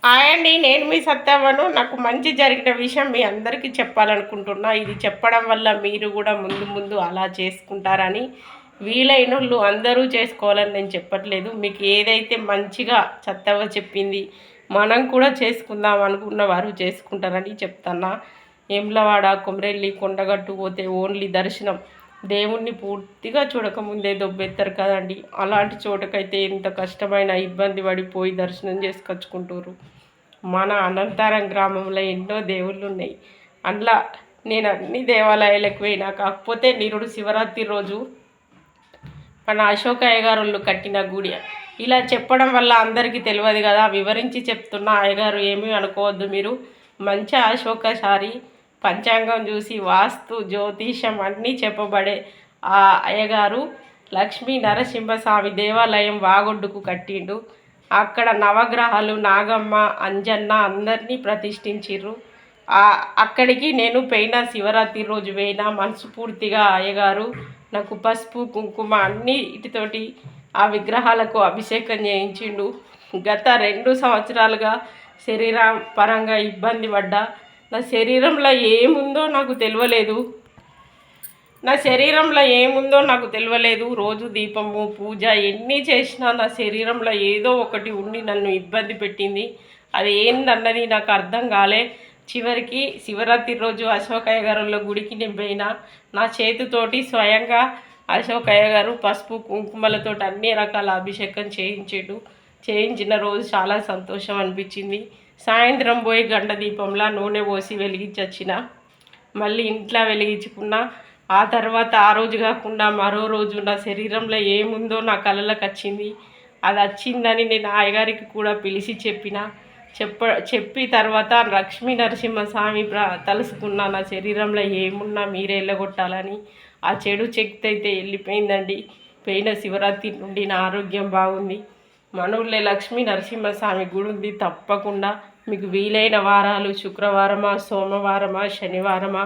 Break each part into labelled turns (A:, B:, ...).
A: Hi అండి, నేను మీ సత్యవను. నాకు మంచి జరిగిన విషయం మీ అందరికీ చెప్పాలనుకుంటున్నా. ఇది చెప్పడం వల్ల మీరు కూడా ముందు ముందు అలా చేసుకుంటారని, వీలైనోళ్ళు అందరూ చేసుకోవాలని నేను చెప్పట్లేదు. మీకు ఏదైతే మంచిగా సత్యవ చెప్పింది మనం కూడా చేసుకుందాం అనుకున్న వారు చేసుకుంటారని చెప్తున్నా. వేములవాడ, కొమరెల్లి, కొండగట్టు పోతే ఓన్లీ దర్శనం దేవుణ్ణి పూర్తిగా చూడకముందే దొబ్బెత్తారు కదండి. అలాంటి చోటకైతే ఎంత కష్టమైన ఇబ్బంది పడిపోయి దర్శనం చేసుకొచ్చుకుంటారు. మన అనంతరం గ్రామంలో ఎన్నో దేవుళ్ళు ఉన్నాయి. అందులో నేను అన్ని దేవాలయాలకు పోయినా, కాకపోతే నిరుడు శివరాత్రి రోజు మన అశోకయ్య గారు కట్టిన గుడి. ఇలా చెప్పడం వల్ల అందరికీ తెలియదు కదా, వివరించి చెప్తున్న. అయ్యగారు ఏమీ అనుకోవద్దు మీరు. మంచి అశోకసారి పంచాంగం చూసి వాస్తు జ్యోతిషం అన్నీ చెప్పబడే ఆ అయ్యగారు లక్ష్మీ నరసింహస్వామి దేవాలయం వాగొడ్డుకు కట్టిండు. అక్కడ నవగ్రహాలు, నాగమ్మ, అంజన్న అందరినీ ప్రతిష్ఠించిర్రు. అక్కడికి నేను పోయిన శివరాత్రి రోజు పోయినా. మనస్ఫూర్తిగా అయ్యగారు నాకు పసుపు కుంకుమ అన్నీ ఇటుతోటి ఆ విగ్రహాలకు అభిషేకం చేయించిండు. గత 2 సంవత్సరాలుగా శరీర పరంగా ఇబ్బంది పడ్డా. నా శరీరంలో ఏముందో నాకు తెలియలేదు. రోజు దీపము పూజ ఎన్ని చేసినా నా శరీరంలో ఏదో ఒకటి ఉండి నన్ను ఇబ్బంది పెట్టింది. అది ఏందన్నది నాకు అర్థం కాలే. చివరికి శివరాత్రి రోజు అశోకయ్య గారు గుడికి నేను పోయినా. నా చేతితోటి స్వయంగా అశోకయ్య గారు పసుపు కుంకుమలతో అన్ని రకాల అభిషేకం చేయించిన రోజు చాలా సంతోషం అనిపించింది. సాయంత్రం పోయి గంట దీపంలో నూనె పోసి వెలిగించొచ్చిన. మళ్ళీ ఇంట్లో వెలిగించుకున్నా. ఆ తర్వాత ఆ రోజు కాకుండా మరో రోజు నా శరీరంలో ఏముందో నా కళ్ళకు వచ్చింది. అది వచ్చిందని నేను అయ్యగారికి కూడా పిలిచి చెప్పి తర్వాత లక్ష్మీ నరసింహస్వామి తలుసుకున్నా. నా శరీరంలో ఏమున్నా మీరే వెళ్ళగొట్టాలని. ఆ చెడు శక్తి అయితే వెళ్ళిపోయిందండి. పోయిన శివరాత్రి నుండి నా ఆరోగ్యం బాగుంది. మన ఊళ్ళో లక్ష్మీ నరసింహస్వామి గుడి ఉంది. తప్పకుండా మీకు వీలైన వారాలు శుక్రవారమా, సోమవారమా, శనివారమా,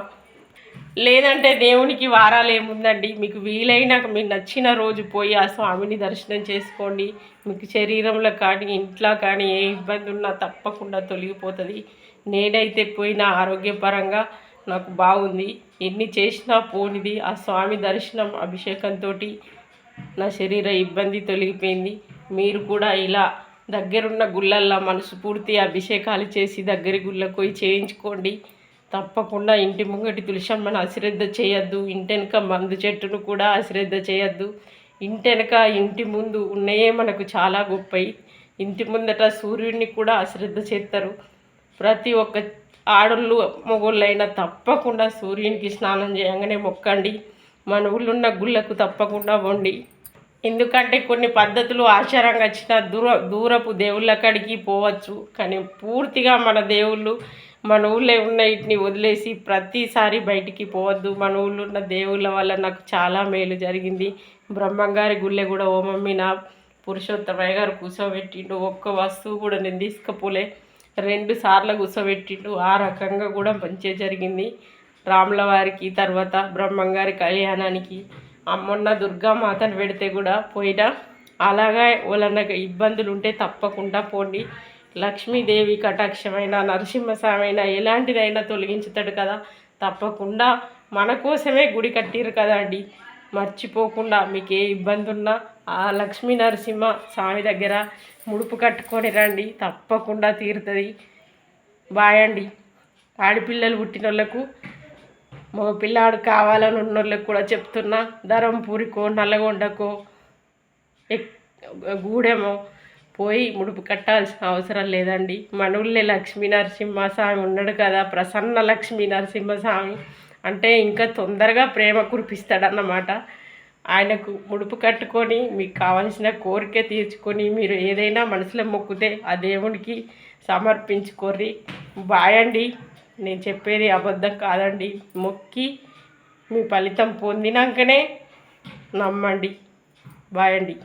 A: లేదంటే దేవునికి వారాలు ఏముందండి, మీకు వీలైన మీకు నచ్చిన రోజు పోయి ఆ స్వామిని దర్శనం చేసుకోండి. మీకు శరీరంలో కానీ ఇంట్లో కానీ ఏ ఇబ్బంది ఉన్నా తప్పకుండా తొలగిపోతుంది. నేనైతే పోయిన ఆరోగ్యపరంగా నాకు బాగుంది. ఎన్ని చేసినా పోనిది ఆ స్వామి దర్శనం అభిషేకంతో నా శరీర ఇబ్బంది తొలగిపోయింది. మీరు కూడా ఇలా దగ్గరున్న గుళ్ళల్లో మనస్ఫూర్తి అభిషేకాలు చేసి దగ్గరి గుళ్ళకు పోయి చేయించుకోండి. తప్పకుండా ఇంటి ముంగటి తులసమ్మను అశ్రద్ధ చేయొద్దు. ఇంటెనక మందు చెట్టును కూడా అశ్రద్ధ చేయొద్దు. ఇంటెనక ఇంటి ముందు ఉన్నాయే మనకు చాలా గొప్పవి. ఇంటి ముందట సూర్యుడిని కూడా అశ్రద్ధ చేస్తారు. ప్రతి ఒక్క ఆడళ్ళు మొగోళ్ళైనా తప్పకుండా సూర్యునికి స్నానం చేయగానే మొక్కండి. మన ఊళ్ళో ఉన్న గుళ్ళకు తప్పకుండా పోండి. ఎందుకంటే కొన్ని పద్ధతులు ఆచారంగా వచ్చిన దూరపు దేవుళ్ళ కాడికి పోవచ్చు, కానీ పూర్తిగా మన దేవుళ్ళు మన ఊళ్ళో ఉన్న వీటిని వదిలేసి ప్రతిసారి బయటికి పోవద్దు. మన ఊళ్ళో ఉన్న దేవుళ్ళ వల్ల నాకు చాలా మేలు జరిగింది. బ్రహ్మంగారి గుళ్ళే కూడా ఓ మమ్మీ నా పురుషోత్తమయ్య గారు కూర్చోబెట్టిండు. ఒక్క వస్తువు కూడా నేను తీసుకుపోలే. 2 సార్లు కూర్చోబెట్టిండు. ఆ రకంగా కూడా మంచిగా జరిగింది. రాముల వారికి తర్వాత బ్రహ్మంగారి కళ్యాణానికి మొన్న దుర్గామాతను పెడితే కూడా పోయినా. అలాగా వాళ్ళ ఇబ్బందులు ఉంటే తప్పకుండా పోండి. లక్ష్మీదేవి కటాక్షమైన నరసింహస్వామి ఎలాంటిదైనా తొలగించుతాడు కదా. తప్పకుండా మన కోసమే గుడి కట్టిరు కదా అండి. మర్చిపోకుండా మీకు ఏ ఇబ్బంది ఉన్నా ఆ లక్ష్మీ నరసింహ స్వామి దగ్గర ముడుపు కట్టుకొని రండి, తప్పకుండా తీరుతుంది. బాయ్ అండి. ఆడపిల్లలు పుట్టిన వాళ్ళకు, మగ పిల్లాడు కావాలని ఉన్నోళ్ళకు కూడా చెప్తున్నా. ధరంపూరికో నల్లగొండకో గూడెమో పోయి ముడుపు కట్టాల్సిన అవసరం లేదండి. మన ఊళ్ళో లక్ష్మీ నరసింహస్వామి ఉన్నాడు కదా, ప్రసన్న లక్ష్మీ నరసింహస్వామి అంటే ఇంకా తొందరగా ప్రేమ కురిపిస్తాడన్నమాట. ఆయనకు ముడుపు కట్టుకొని మీకు కావలసిన కోరిక తీర్చుకొని మీరు ఏదైనా మనసులో మొక్కితే ఆ దేవునికి సమర్పించుకోర్రి. బాయ్ అండి. నేను చెప్పేది అబద్ధం కాదండి. మొక్కి మీ ఫలితం పొందినాకనే నమ్మండి. బాయ్ అండి.